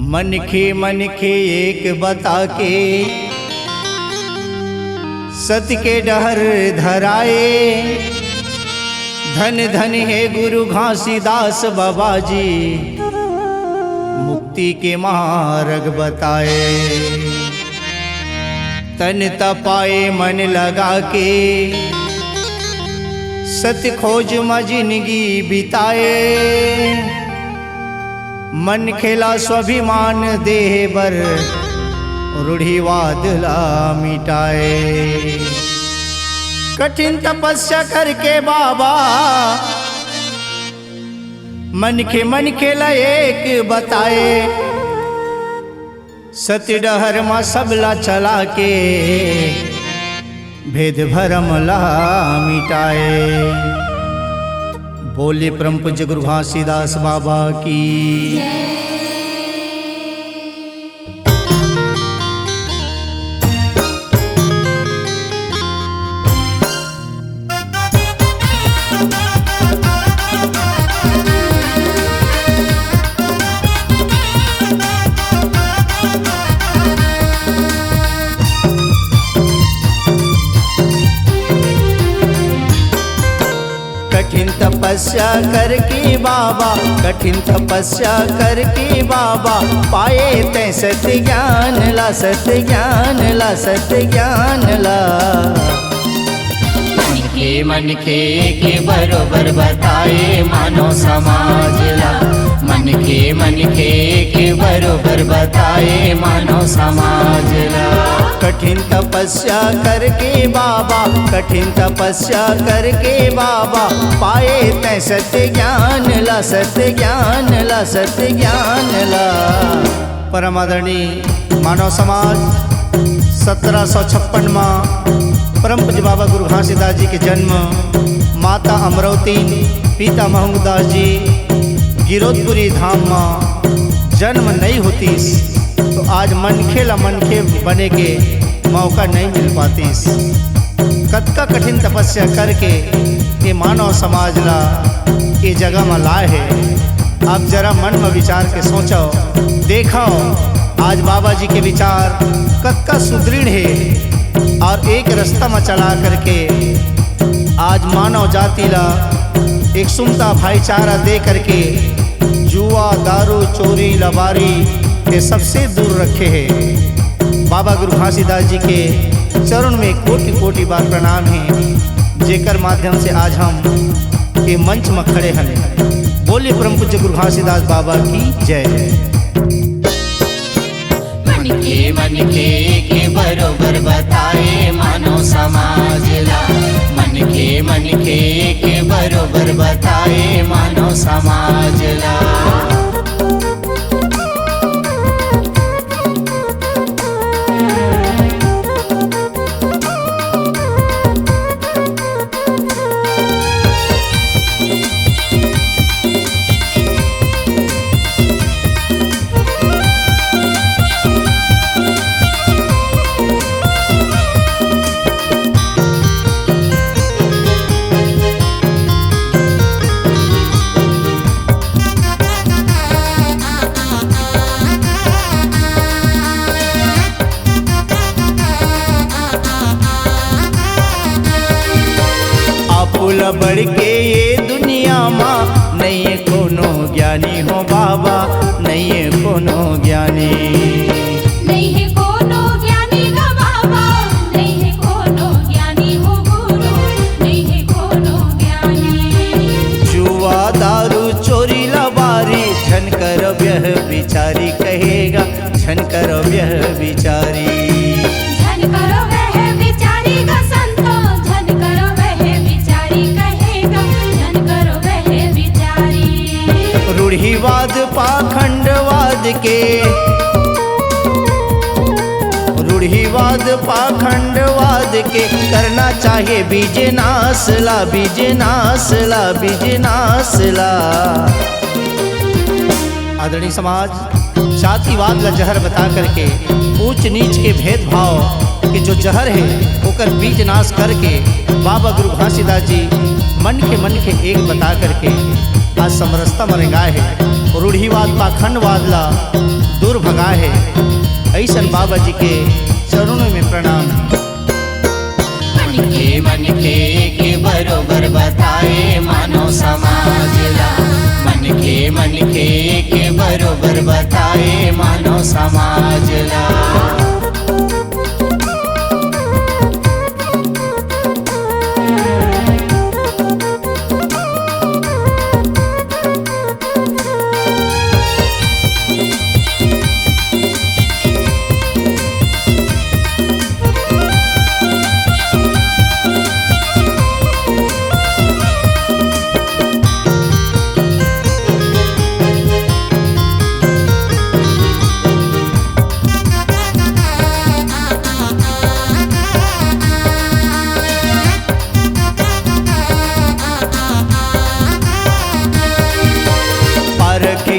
मन के एक बता के सत के डहर धराए। धन धन है गुरु घासीदास बाबा जी, मुक्ति के मार्ग बताए। तन तपाए मन लगा के सत्य खोज में जिंदगी बिताए। मन खेला स्वाभिमान देह बर, रूढ़िवाद ला मिटाए। कठिन तपस्या करके बाबा मन खेला एक बताए। सत्य डहर मा सबला चला के भेद भरम ला मिटाए। बोले परम पूज्य गुरु घासीदास बाबा की। कठिन तपस्या करके बाबा, कठिन तपस्या करके बाबा, पाए तै सत्य ज्ञान ला, सत्य ज्ञान ला, सत्य ज्ञान ला। मन के बरोबर बताए मानो समाज ला। मन के बरोबर बताए मानो समाज ला। कठिन तपस्या करके बाबा, कठिन तपस्या करके बाबा, पाए तै सत्य ज्ञान ला, सत्य ज्ञान ला, सत्य ज्ञान ला। परम आदरणीय मानव समाज 1756 में परम पूज्य बाबा गुरु घासीदास जी के जन्म, माता अमरावती पिता महमूदास जी गिरोधपुरी धाम में जन्म नहीं होती तो आज मनखे बने के मौका नहीं मिल पाती। कतका कठिन तपस्या करके ये मानव समाज ला ये जगह में लाए है। आप जरा मन में विचार के सोचो, देखो आज बाबा जी के विचार कतका सुदृढ़ है और एक रास्ता में चला करके आज मानव जाति ला एक सुनता भाईचारा दे करके जुआ दारू चोरी लबारी ये सबसे दूर रखे हैं। बाबा गुरु घासीदास जी के चरण में कोटि कोटि बार प्रणाम है, जेकर माध्यम से आज हम ये मंच में खड़े हैं। बोलिए परम पूज्य गुरु घासीदास बाबा की जय। मन के बरोबर बताए मानो समाज ला। मन के बरोबर बताए मानो समाज ला। बढ़ के ये दुनिया माँ नहीं है कोनो ज्ञानी हो बाबा, नहीं है कोनो ज्ञानी, नहीं है कोनो ज्ञानी हो बाबा, नहीं है कोनो ज्ञानी हो गुरु, नहीं है कोनो ज्ञानी। जुआ दारू चोरी लबारी झन कर व्यह बिचारी कहेगा, झन कर व्यह बिचारी। झन करो वह बिचारी का संतो, झन करो वह बिचारी कहेगा, झन करो वह बिचारी। रूढ़िवाद पाखंडवाद के, रूढ़िवाद पाखंडवाद के करना चाहिए बीज नाश ला, बीज नाश ला, बीज नाश ला। आदरणीय समाज जातिवाद ला जहर बता करके ऊंच नीच के भेदभाव के जो जहर है ओकर बीज नाश करके बाबा गुरु घासीदास जी मन के एक बता करके आज समरसता में रेंगाए है। रूढ़िवाद पाखंडवाद ला दूर भगा है। ऐसन बाबा जी के चरणों में प्रणाम। मन के बरोबर बताए मानव समाजला, मन के बरोबर बताए मानव समाजला।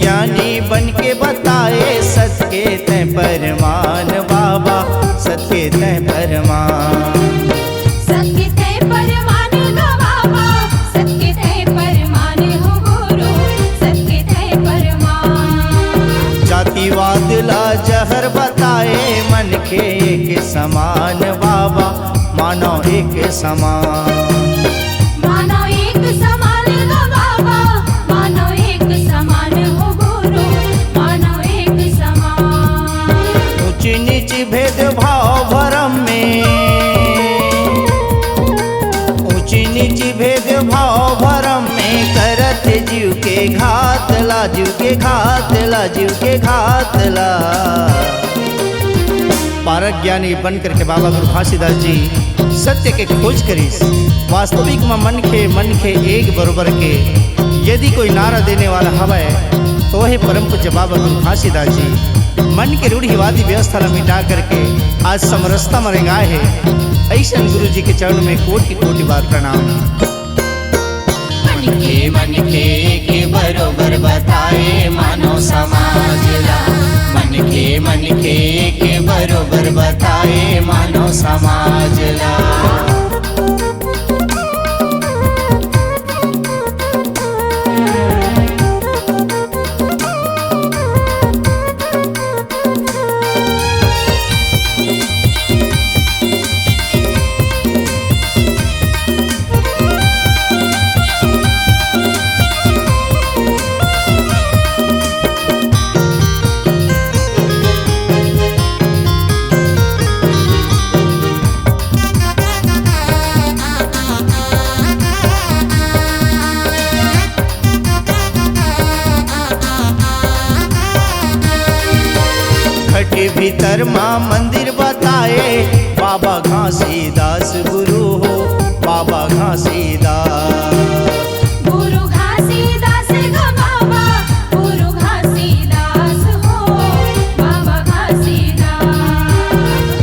ज्ञानी बन के बताए सत्य तय परमान बाबा, सत्य तय परमान। सत्य तय परमान हो बाबा, सत्य तय परमान हो गुरु, सत्य तय परमान। जातिवाद ला जहर बताए मन के एक समान बाबा, मानव एक समान। मानव एक समान हो बाबा, मानव एक समान हो गुरु, मानव एक समान। ऊंच नीच भेदभाव भरम में, ऊंच नीच भेदभाव भरम में करत जीव के घात ला, जीव के घात ला, जीव के घात ला। पारक ज्ञानी बन करके बाबा गुरु घासीदास जी सत्य के खोज करीस। वास्तविक में मन के एक बरोबर के यदि कोई नारा देने वाला हवे तो वही परम पूज्य बाबा गुरु घासीदास जी मन के रूढ़िवादी व्यवस्था ला मिटा करके आज समरसता में रेंगाए है। ऐसा गुरु जी के चरण में कोटि कोटि बार प्रणाम। मन के बरोबर बताए मानव समाजला, मन के बरोबर बताए मानव समाजला। के भीतर माँ मंदिर बताए बाबा घासीदास गुरु हो, बाबा घासीदास। गुरु घासीदास गो बाबा, गुरु घासीदास हो, बाबा घासीदास।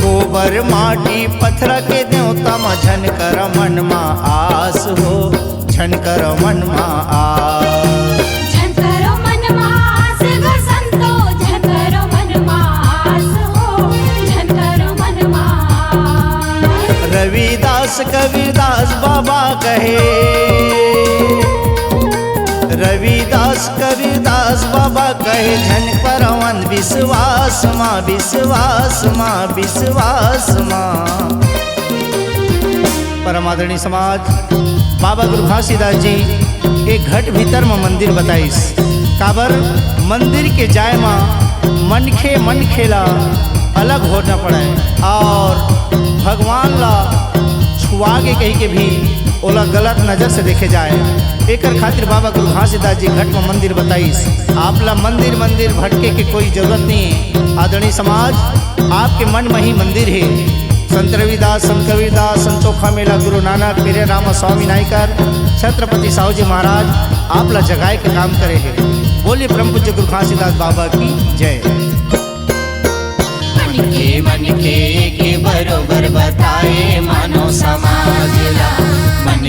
गोबर माटी पत्थर के देवता माँ झनकर मन माँ आस हो, झनकर मन माँ आस। झनकरो मन मास गो संतो, झनकरो मन मास हो, झनकरो मन मास। रविदास कबीरदास बाबा कहे, रविदास कबीरदास बाबा कहे झनकरवन विश्वास माँ, विश्वास माँ, विश्वास माँ। परम आदरणीय समाज बाबा गुरु घासीदास जी एक घट भीतर में मंदिर बताइस। काबर मंदिर के जाय माँ मन खेला अलग होना पड़े और भगवान ला छुआ के कहीं के भी ओला गलत नज़र से देखे जाए। एकर खातिर बाबा गुरु घासीदास जी घट में मंदिर बताइस। आपला मंदिर भटके की कोई जरूरत नहीं। आदरणीय समाज आपके मन में ही मंदिर है। संत रविदास, संत कबीरदास, संत चोखा मेला, गुरु नानक, पेरे रामा स्वामी नायकर, छत्रपति साहू जी महाराज आप ला जगाए के काम करे है। बोलिए परम पूज्य गुरु घासीदास बाबा की जय। मन के बरोबर बताए मानव समाजला, मन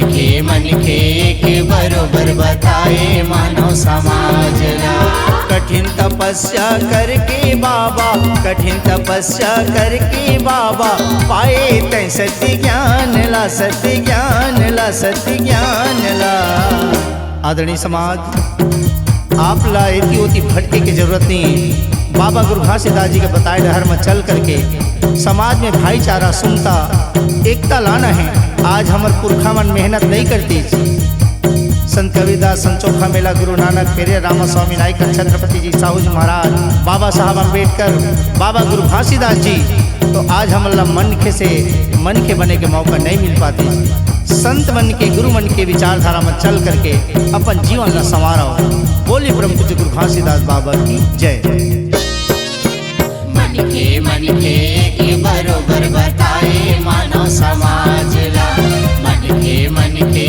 के बरोबर बताए मानव समाजला। कठिन तपस्या करके बाबा, कठिन तपस्या करके बाबा पाए तै सत्य ज्ञान ला, सत्य ज्ञान ला, सत्य ज्ञान ला। आदरणीय समाज आप ला इतनी होती भटके की जरूरत नहीं। बाबा गुरु घासीदास जी के बताए डहर में चल करके समाज में भाईचारा सुनता एकता लाना है। आज हमार पुरखा मन मेहनत नहीं करती। संत कबीरदास, संत चोखा मेला, गुरु नानक, पेरिया रामा स्वामी नायक, छत्रपति जी साहू जी महाराज, बाबा साहब अम्बेडकर, बाबा गुरु घासीदास जी, तो आज हमला मन के बने के मौका नहीं मिल पाती। संत मन के, गुरु मन के विचारधारा में चल करके अपन जीवन का संवारो। बोली परम पूज्य गुरु घासीदास बाबा की जय। मन के बरोबर बताए मानव समाज ला। मन के